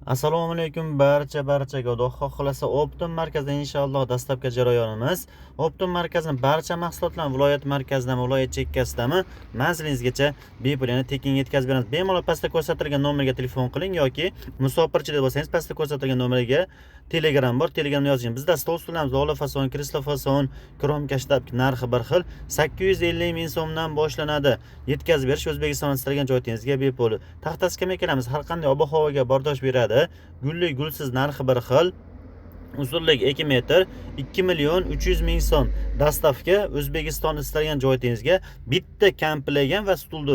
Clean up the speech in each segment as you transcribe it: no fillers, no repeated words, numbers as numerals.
Assalomu alaykum barchaga. Xudo xohlasa Optim markazida inshaalloh dastlabki jarayonimiz. Optim markazining barcha mahsulotlarini viloyat markazidan viloyat chekkasidami manzilingizgacha bepul, ya'ni tekin yetkazib beramiz. Bemalol pastda ko'rsatilgan nomerga telefon qiling yoki musofirchida bo'lsangiz pastda ko'rsatilgan nomerga Telegram bor, Telegramda yozing. Bizda stol stullarimiz lola fason, kreslo fason, kromka shtab narxi bir xil 850 ming so'mdan boshlanadi. Yetkazib berish O'zbekiston istalgan joyingizga bepul. Taxta skameykalarimiz har qanday ob-havoga bardosh beradi. Gulli gulsiz narxi bir xil. Uzunlik 2 metr, 2 million 300 ming so'm. Dastavka O'zbekiston istalgan joyingizga bitta komplegan va stolda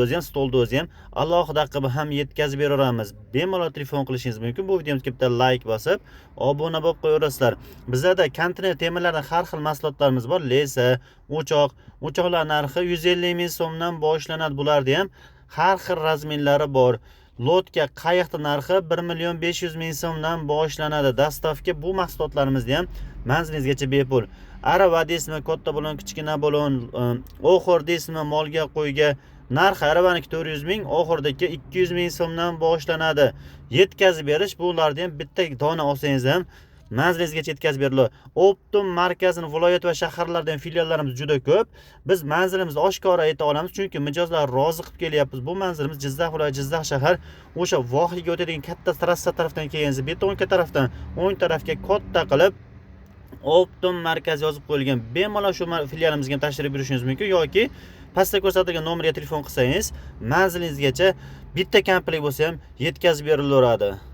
o'zi ham alohida qilib ham yetkazib beramiz. Bemalol telefon qilishingiz mumkin. Bu videomizga bitta like bosib, obuna bo'lib qo'yaverasizlar. Bizda konteyner temirlardan har xil mahsulotlarimiz bor. Lesa, o'choqlar narxi 150 ming so'mdan boshlanadi. Bularda ham har xil razminlari bor. Lotka qayiqning narxi 1 million 500 ming so'mdan boshlanadi. Dastavka bu mahsulotlarimizni ham manzilingizgacha bepul. Arava deysizmi, katta bo'lon, kichkina bo'lon, oxir deysizmi, molga, qo'yga. Narxi aravaniki 400 ming, oxirdagi 200 ming so'mdan boshlanadi. Yetkazib berish bularni ham bitta dona olsangiz ham manzilingizgacha yetkazib beriladi. Optim markazining viloyat va shaharlardan filiallarimiz juda ko'p. Biz manzilimizni oshkora ayta olamiz, chunki mijozlar rozi qilib kelyapmiz. Bu manzilimiz Jizzax viloyati, Jizzax shahar, o'sha vohiyga o'tadigan katta trassa tarafdan kelgansiz, betonka tarafdan o'ng tarafga katta qilib Optim markaz yozib qo'yilgan. Bemalol shu filialimizga tashrif buyurishingiz mumkin yoki pastda ko'rsatilgan nomerga telefon qilsangiz manzilingizgacha bitta komplet bo'lsa ham yetkazib berilaveradi.